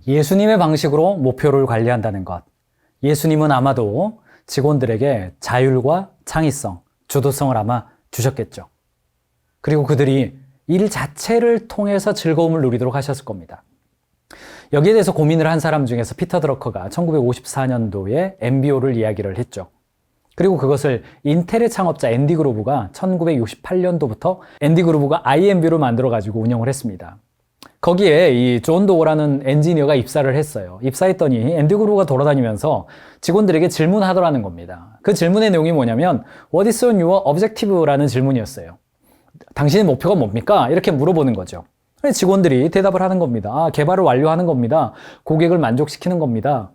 예수님의 방식으로 목표를 관리한다는 것. 예수님은 아마도 직원들에게 자율과 창의성, 주도성을 아마 주셨겠죠. 그리고 그들이 일 자체를 통해서 즐거움을 누리도록 하셨을 겁니다. 여기에 대해서 고민을 한 사람 중에서 피터 드러커가 1954년도에 MBO를 이야기를 했죠. 그리고 그것을 인텔의 창업자 앤디 그로브가 1968년도부터 앤디 그로브가 IMB를 만들어가지고 운영을 했습니다. 거기에 이 존 도어라는 엔지니어가 입사를 했어요. 입사했더니 앤디 그로브가 돌아다니면서 직원들에게 질문하더라는 겁니다. 그 질문의 내용이 뭐냐면 What is your objective라는 질문이었어요. 당신의 목표가 뭡니까? 이렇게 물어보는 거죠. 직원들이 대답을 하는 겁니다. 개발을 완료하는 겁니다. 고객을 만족시키는 겁니다.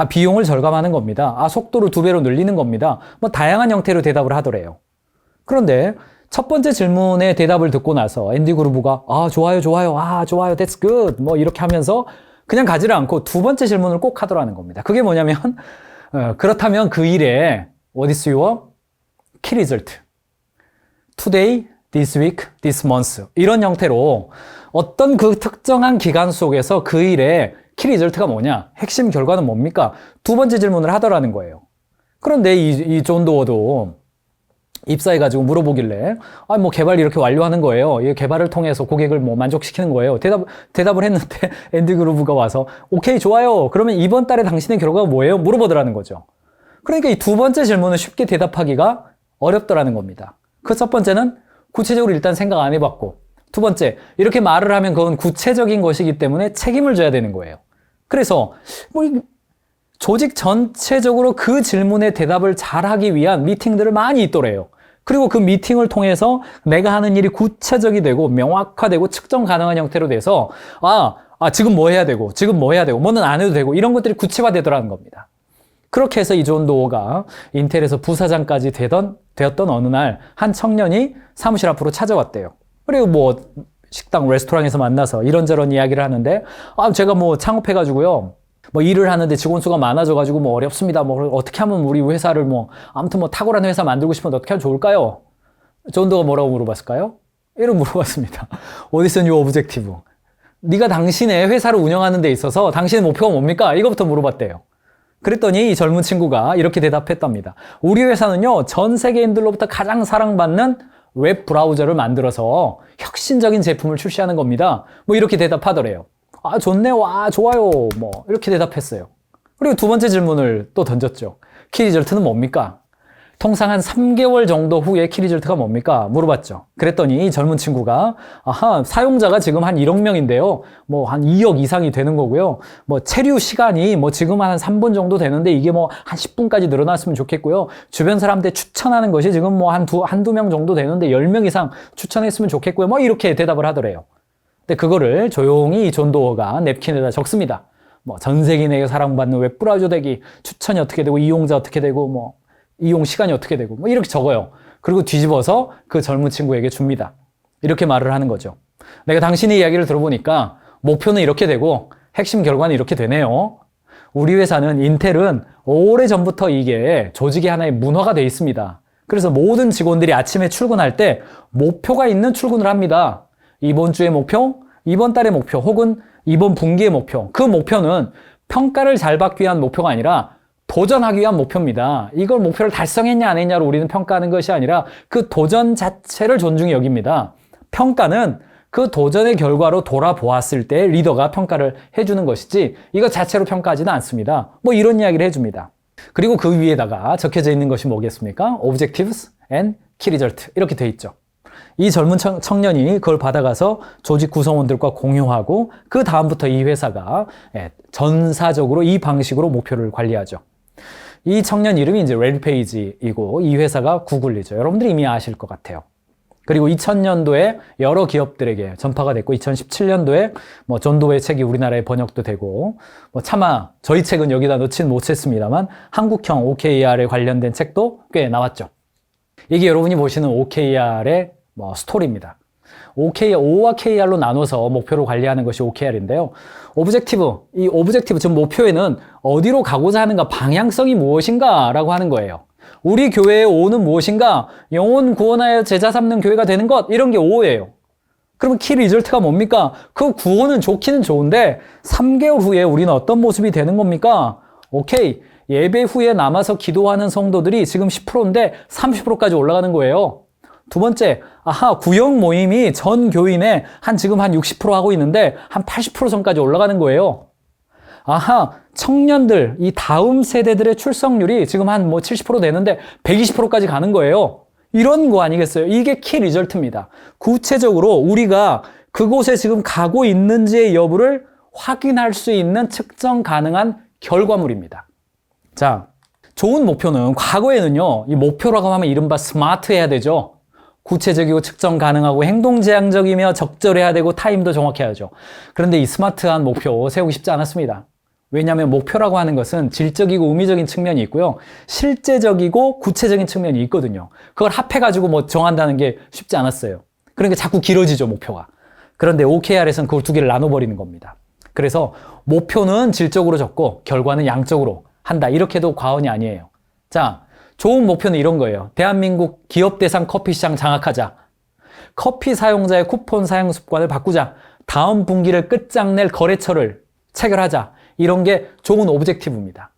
비용을 절감하는 겁니다. 속도를 2배로 늘리는 겁니다. 다양한 형태로 대답을 하더래요. 그런데 첫 번째 질문에 대답을 듣고 나서 앤디 그루브가 좋아요, that's good 이렇게 하면서 그냥 가지를 않고 두 번째 질문을 꼭 하더라는 겁니다. 그게 뭐냐면 그렇다면 그 일에 What is your key result? Today, this week, this month 이런 형태로 어떤 그 특정한 기간 속에서 그 일의 키 리절트가 뭐냐? 핵심 결과는 뭡니까? 두 번째 질문을 하더라는 거예요. 그런데 이 존 도어도 입사해가지고 물어보길래 개발 이렇게 완료하는 거예요. 이 개발을 통해서 고객을 만족시키는 거예요. 대답을 했는데 앤디 그루브가 와서 오케이, 좋아요. 그러면 이번 달에 당신의 결과가 뭐예요? 물어보더라는 거죠. 그러니까 이 두 번째 질문은 쉽게 대답하기가 어렵더라는 겁니다. 그 첫 번째는 구체적으로 일단 생각 안 해봤고, 두 번째, 이렇게 말을 하면 그건 구체적인 것이기 때문에 책임을 져야 되는 거예요. 그래서 조직 전체적으로 그 질문에 대답을 잘하기 위한 미팅들을 많이 있더래요. 그리고 그 미팅을 통해서 내가 하는 일이 구체적이 되고 명확화되고 측정 가능한 형태로 돼서 지금 뭐 해야 되고 지금 뭐 해야 되고 뭐는 안 해도 되고 이런 것들이 구체화되더라는 겁니다. 그렇게 해서 이 존 도어가 인텔에서 부사장까지 되었던 어느 날 한 청년이 사무실 앞으로 찾아왔대요. 그리고 식당, 레스토랑에서 만나서 이런저런 이야기를 하는데 제가 창업해가지고요 일을 하는데 직원 수가 많아져가지고 어렵습니다. 어떻게 하면 우리 회사를 아무튼 탁월한 회사 만들고 싶은데 어떻게 하면 좋을까요? 존 도어가 뭐라고 물어봤을까요? 이런 물어봤습니다. What is your objective? 네가 당신의 회사를 운영하는 데 있어서 당신의 목표가 뭡니까? 이거부터 물어봤대요. 그랬더니 이 젊은 친구가 이렇게 대답했답니다. 우리 회사는요, 전 세계인들로부터 가장 사랑받는 웹 브라우저를 만들어서 혁신적인 제품을 출시하는 겁니다. 이렇게 대답하더래요. 좋네요. 좋아요. 이렇게 대답했어요. 그리고 두 번째 질문을 또 던졌죠. 키 리절트는 뭡니까? 통상 한 3개월 정도 후에 키 리절트가 뭡니까? 물어봤죠. 그랬더니 이 젊은 친구가 사용자가 지금 한 1억 명인데요. 한 2억 이상이 되는 거고요. 체류 시간이 지금 한 3분 정도 되는데 이게 한 10분까지 늘어났으면 좋겠고요. 주변 사람들 추천하는 것이 지금 한두 명 정도 되는데 10명 이상 추천했으면 좋겠고요. 이렇게 대답을 하더래요. 근데 그거를 조용히 존 도어가 냅킨에다 적습니다. 전 세계인에게 사랑받는 웹브라우저 되기, 추천이 어떻게 되고, 이용자 어떻게 되고, 이용 시간이 어떻게 되고 이렇게 적어요. 그리고 뒤집어서 그 젊은 친구에게 줍니다. 이렇게 말을 하는 거죠. 내가 당신의 이야기를 들어보니까 목표는 이렇게 되고 핵심 결과는 이렇게 되네요. 우리 회사는 인텔은 오래전부터 이게 조직의 하나의 문화가 돼 있습니다. 그래서 모든 직원들이 아침에 출근할 때 목표가 있는 출근을 합니다. 이번 주의 목표, 이번 달의 목표, 혹은 이번 분기의 목표. 그 목표는 평가를 잘 받기 위한 목표가 아니라 도전하기 위한 목표입니다. 이걸 목표를 달성했냐 안 했냐로 우리는 평가하는 것이 아니라 그 도전 자체를 존중히 여깁니다. 평가는 그 도전의 결과로 돌아보았을 때 리더가 평가를 해주는 것이지 이것 자체로 평가하지는 않습니다. 이런 이야기를 해줍니다. 그리고 그 위에다가 적혀져 있는 것이 뭐겠습니까? Objectives and Key Result 이렇게 돼 있죠. 이 젊은 청년이 그걸 받아가서 조직 구성원들과 공유하고 그 다음부터 이 회사가 전사적으로 이 방식으로 목표를 관리하죠. 이 청년 이름이 이제 레리 페이지이고 이 회사가 구글이죠. 여러분들이 이미 아실 것 같아요. 그리고 2000년도에 여러 기업들에게 전파가 됐고 2017년도에 존 도어의 책이 우리나라에 번역도 되고 차마 저희 책은 여기다 넣지는 못했습니다만 한국형 OKR에 관련된 책도 꽤 나왔죠. 이게 여러분이 보시는 OKR의 스토리입니다. O와 KR로 나눠서 목표를 관리하는 것이 OKR인데요. 이 오브젝티브, 즉 목표에는 어디로 가고자 하는가, 방향성이 무엇인가 라고 하는 거예요. 우리 교회의 O는 무엇인가? 영혼 구원하여 제자 삼는 교회가 되는 것, 이런 게 O예요. 그러면 키 리절트가 뭡니까? 그 구호는 좋기는 좋은데 3개월 후에 우리는 어떤 모습이 되는 겁니까? 오케이. 예배 후에 남아서 기도하는 성도들이 지금 10%인데 30%까지 올라가는 거예요. 두 번째, 구역 모임이 전 교인의 지금 한 60% 하고 있는데 한 80% 선까지 올라가는 거예요. 청년들, 이 다음 세대들의 출석률이 지금 한 70% 되는데 120%까지 가는 거예요. 이런 거 아니겠어요? 이게 키 리절트입니다. 구체적으로 우리가 그곳에 지금 가고 있는지의 여부를 확인할 수 있는 측정 가능한 결과물입니다. 자, 좋은 목표는 과거에는요, 이 목표라고 하면 이른바 스마트해야 되죠. 구체적이고 측정 가능하고 행동지향적이며 적절해야 되고 타임도 정확해야죠. 그런데 이 스마트한 목표 세우기 쉽지 않았습니다. 왜냐하면 목표라고 하는 것은 질적이고 의미적인 측면이 있고요. 실제적이고 구체적인 측면이 있거든요. 그걸 합해가지고 정한다는 게 쉽지 않았어요. 그러니까 자꾸 길어지죠, 목표가. 그런데 OKR에서는 그걸 두 개를 나눠버리는 겁니다. 그래서 목표는 질적으로 적고 결과는 양적으로 한다. 이렇게도 과언이 아니에요. 자, 좋은 목표는 이런 거예요. 대한민국 기업 대상 커피 시장 장악하자. 커피 사용자의 쿠폰 사용 습관을 바꾸자. 다음 분기를 끝장낼 거래처를 체결하자. 이런 게 좋은 오브젝티브입니다.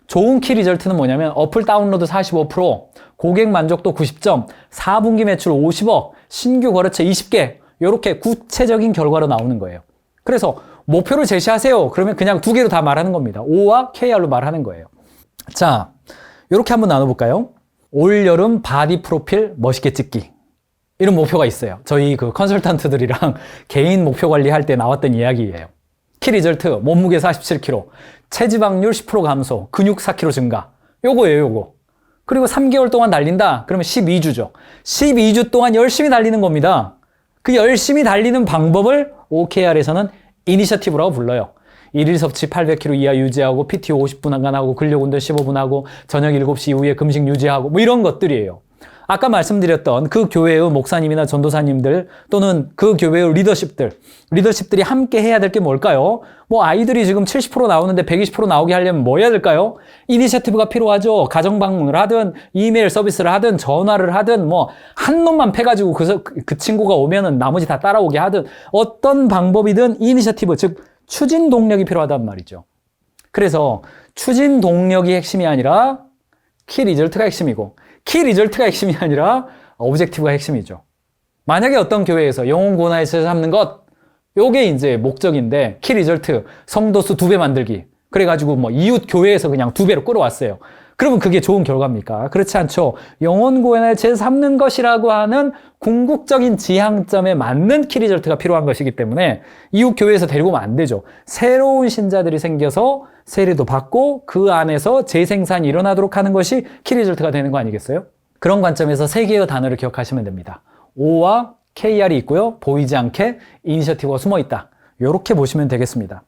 좋은 키 리절트는 뭐냐면 어플 다운로드 45%, 고객 만족도 90점, 4분기 매출 50억, 신규 거래처 20개 이렇게 구체적인 결과로 나오는 거예요. 그래서 목표를 제시하세요. 그러면 그냥 두 개로 다 말하는 겁니다. O와 KR로 말하는 거예요. 자, 이렇게 한번 나눠볼까요? 올여름 바디 프로필 멋있게 찍기. 이런 목표가 있어요. 저희 그 컨설턴트들이랑 개인 목표 관리할 때 나왔던 이야기예요. 키 리절트, 몸무게 47kg, 체지방률 10% 감소, 근육 4kg 증가. 요거예요, 요거. 그리고 3개월 동안 달린다? 그러면 12주죠. 12주 동안 열심히 달리는 겁니다. 그 열심히 달리는 방법을 OKR에서는 이니셔티브라고 불러요. 일일 섭취 800kcal 이하 유지하고 PT 50분간 하고 근력 운동 15분 하고 저녁 7시 이후에 금식 유지하고 이런 것들이에요. 아까 말씀드렸던 그 교회의 목사님이나 전도사님들 또는 그 교회의 리더십들이 함께 해야 될 게 뭘까요? 아이들이 지금 70% 나오는데 120% 나오게 하려면 뭐 해야 될까요? 이니셔티브가 필요하죠. 가정 방문을 하든 이메일 서비스를 하든 전화를 하든 한 놈만 패가지고 그 친구가 오면은 나머지 다 따라오게 하든 어떤 방법이든 이니셔티브, 즉 추진 동력이 필요하단 말이죠. 그래서 추진 동력이 핵심이 아니라 키 리절트가 핵심이고 키 리절트가 핵심이 아니라 오브젝티브가 핵심이죠. 만약에 어떤 교회에서 영혼 구원에서 삼는 것, 요게 이제 목적인데 키 리절트, 성도수 2배 만들기. 그래가지고 이웃 교회에서 그냥 2배로 끌어왔어요. 그러면 그게 좋은 결과입니까? 그렇지 않죠. 영혼 구원을 재삼는 것이라고 하는 궁극적인 지향점에 맞는 키 리절트가 필요한 것이기 때문에 이웃 교회에서 데리고 오면 안 되죠. 새로운 신자들이 생겨서 세례도 받고 그 안에서 재생산이 일어나도록 하는 것이 키 리절트가 되는 거 아니겠어요? 그런 관점에서 3개의 단어를 기억하시면 됩니다. O와 KR이 있고요. 보이지 않게 이니셔티브가 숨어 있다. 이렇게 보시면 되겠습니다.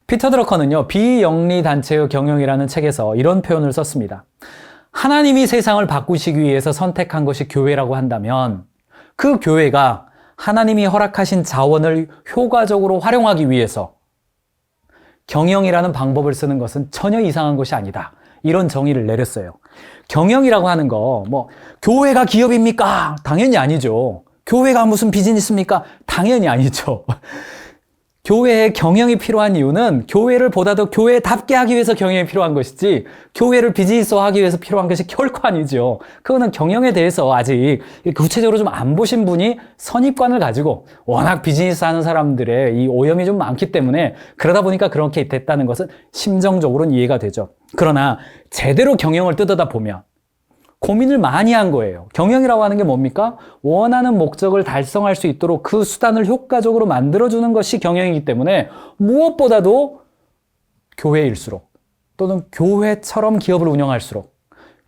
피터 드러커는요, 비영리 단체의 경영이라는 책에서 이런 표현을 썼습니다. 하나님이 세상을 바꾸시기 위해서 선택한 것이 교회라고 한다면 그 교회가 하나님이 허락하신 자원을 효과적으로 활용하기 위해서 경영이라는 방법을 쓰는 것은 전혀 이상한 것이 아니다. 이런 정의를 내렸어요. 경영이라고 하는 거, 교회가 기업입니까? 당연히 아니죠. 교회가 무슨 비즈니스입니까? 당연히 아니죠. 교회에 경영이 필요한 이유는 교회를 보다 더 교회답게 하기 위해서 경영이 필요한 것이지 교회를 비즈니스화하기 위해서 필요한 것이 결코 아니죠. 그거는 경영에 대해서 아직 구체적으로 좀 안 보신 분이 선입관을 가지고 워낙 비즈니스 하는 사람들의 이 오염이 좀 많기 때문에 그러다 보니까 그렇게 됐다는 것은 심정적으로는 이해가 되죠. 그러나 제대로 경영을 뜯어다 보면 고민을 많이 한 거예요. 경영이라고 하는 게 뭡니까? 원하는 목적을 달성할 수 있도록 그 수단을 효과적으로 만들어주는 것이 경영이기 때문에 무엇보다도 교회일수록 또는 교회처럼 기업을 운영할수록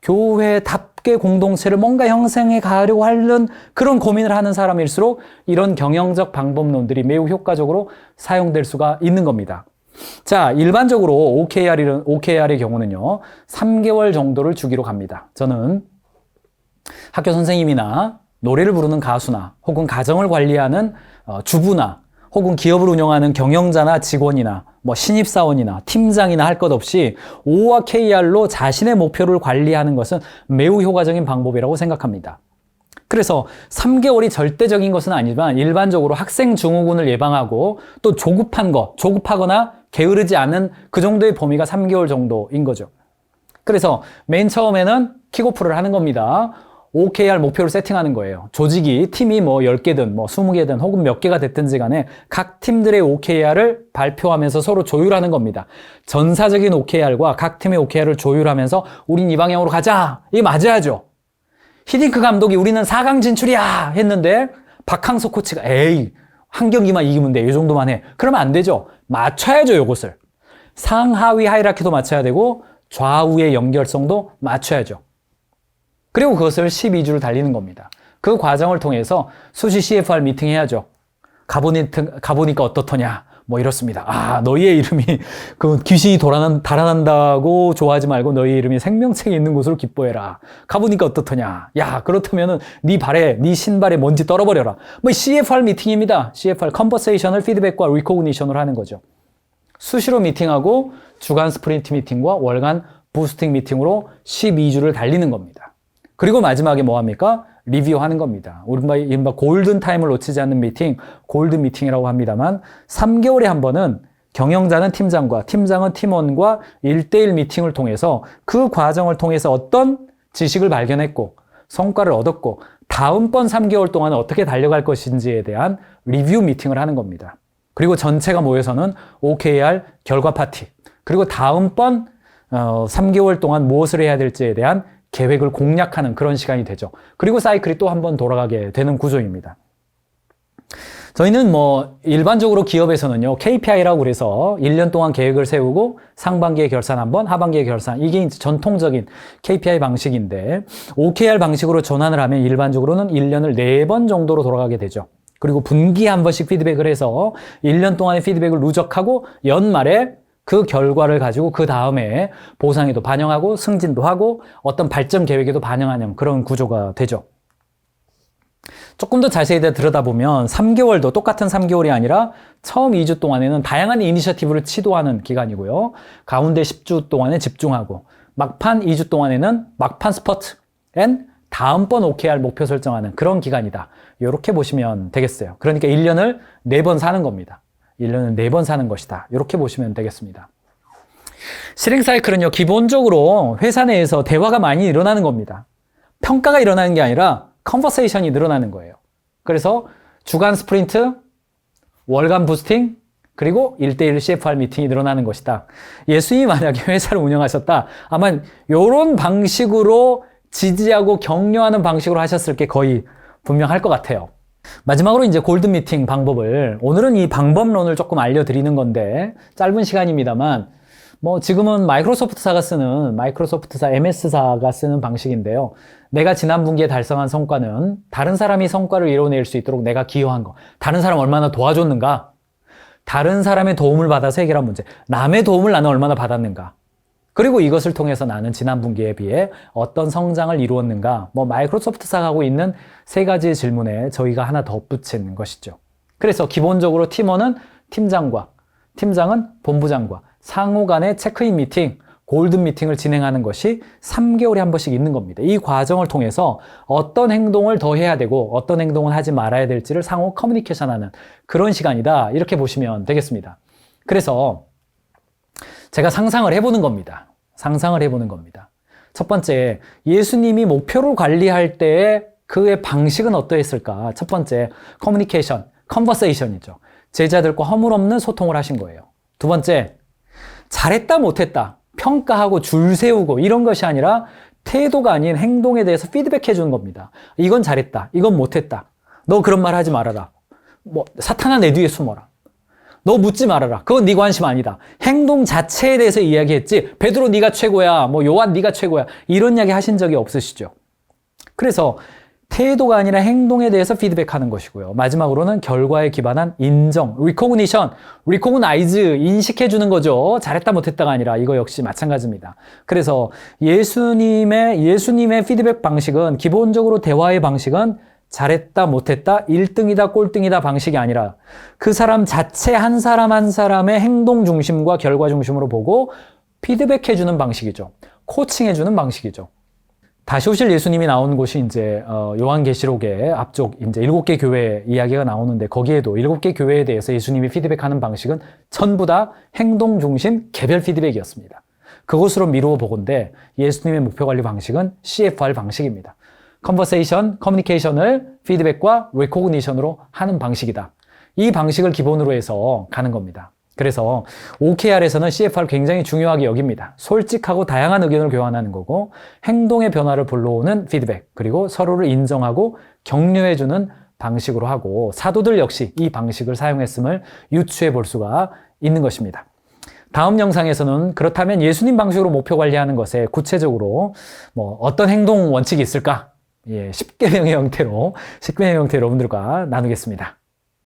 교회답게 공동체를 뭔가 형성해 가려고 하는 그런 고민을 하는 사람일수록 이런 경영적 방법론들이 매우 효과적으로 사용될 수가 있는 겁니다. 자, 일반적으로 OKR의 경우는요, 3개월 정도를 주기로 갑니다. 저는 학교 선생님이나 노래를 부르는 가수나 혹은 가정을 관리하는 주부나 혹은 기업을 운영하는 경영자나 직원이나 신입사원이나 팀장이나 할 것 없이 O와 KR로 자신의 목표를 관리하는 것은 매우 효과적인 방법이라고 생각합니다. 그래서 3개월이 절대적인 것은 아니지만 일반적으로 학생 증후군을 예방하고 또 조급하거나 게으르지 않은 그 정도의 범위가 3개월 정도인 거죠. 그래서 맨 처음에는 킥오프를 하는 겁니다. OKR 목표를 세팅하는 거예요. 조직이, 팀이 뭐 10개든 뭐 20개든 혹은 몇 개가 됐든지 간에 각 팀들의 OKR을 발표하면서 서로 조율하는 겁니다. 전사적인 OKR과 각 팀의 OKR을 조율하면서 우린 이 방향으로 가자. 이게 맞아야죠. 히딩크 감독이 우리는 4강 진출이야 했는데 박항서 코치가 에이 한 경기만 이기면 돼. 이 정도만 해. 그러면 안 되죠. 맞춰야죠. 이것을. 상하위 하이라키도 맞춰야 되고 좌우의 연결성도 맞춰야죠. 그리고 그것을 12주를 달리는 겁니다. 그 과정을 통해서 수시 CFR 미팅 해야죠. 가보니까 어떻더냐. 뭐 이렇습니다. 아, 너희의 이름이 그 귀신이 달아난다고 좋아하지 말고 너희의 이름이 생명책에 있는 곳으로 기뻐해라. 가보니까 어떻더냐. 야, 그렇다면은 네 신발에 먼지 떨어버려라. 뭐 CFR 미팅입니다. CFR 컨버세이션을 피드백과 리코그니션으로 하는 거죠. 수시로 미팅하고 주간 스프린트 미팅과 월간 부스팅 미팅으로 12주를 달리는 겁니다. 그리고 마지막에 뭐 합니까? 리뷰하는 겁니다. 이른바 골든 타임을 놓치지 않는 미팅, 골든 미팅이라고 합니다만 3개월에 한 번은 경영자는 팀장과 팀장은 팀원과 1대1 미팅을 통해서 그 과정을 통해서 어떤 지식을 발견했고 성과를 얻었고 다음번 3개월 동안 어떻게 달려갈 것인지에 대한 리뷰 미팅을 하는 겁니다. 그리고 전체가 모여서는 OKR 결과 파티, 그리고 다음번 3개월 동안 무엇을 해야 될지에 대한 계획을 공략하는 그런 시간이 되죠. 그리고 사이클이 또 한 번 돌아가게 되는 구조입니다. 저희는 뭐 일반적으로 기업에서는요, KPI라고 그래서 1년 동안 계획을 세우고 상반기에 결산 한 번, 하반기에 결산, 이게 이제 전통적인 KPI 방식인데 OKR 방식으로 전환을 하면 일반적으로는 1년을 4번 정도로 돌아가게 되죠. 그리고 분기에 한 번씩 피드백을 해서 1년 동안의 피드백을 누적하고 연말에 그 결과를 가지고 그 다음에 보상에도 반영하고 승진도 하고 어떤 발전 계획에도 반영하는 그런 구조가 되죠. 조금 더 자세히 들여다보면 3개월도 똑같은 3개월이 아니라 처음 2주 동안에는 다양한 이니셔티브를 시도하는 기간이고요. 가운데 10주 동안에 집중하고 막판 2주 동안에는 막판 스퍼트 앤 다음번 OKR 목표 설정하는 그런 기간이다. 이렇게 보시면 되겠어요. 그러니까 1년을 4번 사는 겁니다. 1년은 4번 사는 것이다. 이렇게 보시면 되겠습니다. 실행 사이클은요, 기본적으로 회사 내에서 대화가 많이 일어나는 겁니다. 평가가 일어나는 게 아니라 컨버세이션이 늘어나는 거예요. 그래서 주간 스프린트, 월간 부스팅, 그리고 1대1 CFR 미팅이 늘어나는 것이다. 예수님이 만약에 회사를 운영하셨다. 아마 이런 방식으로 지지하고 격려하는 방식으로 하셨을 게 거의 분명할 것 같아요. 마지막으로 이제 골든 미팅 방법을, 오늘은 이 방법론을 조금 알려드리는 건데 짧은 시간입니다만 뭐 지금은 마이크로소프트사 MS사가 쓰는 방식인데요. 내가 지난 분기에 달성한 성과는 다른 사람이 성과를 이뤄낼 수 있도록 내가 기여한 거, 다른 사람 얼마나 도와줬는가, 다른 사람의 도움을 받아서 해결한 문제, 남의 도움을 나는 얼마나 받았는가, 그리고 이것을 통해서 나는 지난 분기에 비해 어떤 성장을 이루었는가, 뭐 마이크로소프트사가 하고 있는 3가지의 질문에 저희가 하나 덧붙인 것이죠. 그래서 기본적으로 팀원은 팀장과, 팀장은 본부장과 상호 간의 체크인 미팅, 골든 미팅을 진행하는 것이 3개월에 한 번씩 있는 겁니다. 이 과정을 통해서 어떤 행동을 더 해야 되고 어떤 행동을 하지 말아야 될지를 상호 커뮤니케이션하는 그런 시간이다. 이렇게 보시면 되겠습니다. 그래서 제가 상상을 해보는 겁니다. 첫 번째, 예수님이 목표를 관리할 때의 그의 방식은 어떠했을까? 첫 번째, 커뮤니케이션, 컨버세이션이죠. 제자들과 허물없는 소통을 하신 거예요. 두 번째, 잘했다 못했다 평가하고 줄 세우고 이런 것이 아니라 태도가 아닌 행동에 대해서 피드백해 주는 겁니다. 이건 잘했다, 이건 못했다, 너 그런 말 하지 말아라, 뭐 사탄아 내 뒤에 숨어라, 너 묻지 말아라, 그건 네 관심 아니다. 행동 자체에 대해서 이야기했지 베드로 네가 최고야, 뭐 요한 네가 최고야, 이런 이야기 하신 적이 없으시죠. 그래서 태도가 아니라 행동에 대해서 피드백하는 것이고요. 마지막으로는 결과에 기반한 인정, recognize, 인식해주는 거죠. 잘했다 못했다가 아니라 이거 역시 마찬가지입니다. 그래서 예수님의 피드백 방식은, 기본적으로 대화의 방식은 잘했다 못했다, 1등이다 꼴등이다 방식이 아니라 그 사람 자체 한 사람 한 사람의 행동 중심과 결과 중심으로 보고 피드백해주는 방식이죠. 코칭해주는 방식이죠. 다시 오실 예수님이 나온 곳이 이제 요한계시록의 앞쪽 이제 7개 교회 이야기가 나오는데 거기에도 7개 교회에 대해서 예수님이 피드백하는 방식은 전부 다 행동 중심 개별 피드백이었습니다. 그것으로 미루어 보건대 예수님의 목표 관리 방식은 CFR 방식입니다. 컨버세이션, 커뮤니케이션을 피드백과 레코그니션으로 하는 방식이다. 이 방식을 기본으로 해서 가는 겁니다. 그래서 OKR에서는 CFR 굉장히 중요하게 여깁니다. 솔직하고 다양한 의견을 교환하는 거고 행동의 변화를 불러오는 피드백 그리고 서로를 인정하고 격려해주는 방식으로 하고 사도들 역시 이 방식을 사용했음을 유추해 볼 수가 있는 것입니다. 다음 영상에서는 그렇다면 예수님 방식으로 목표 관리하는 것에 구체적으로 어떤 행동 원칙이 있을까? 10개명의 형태로 여러분들과 나누겠습니다.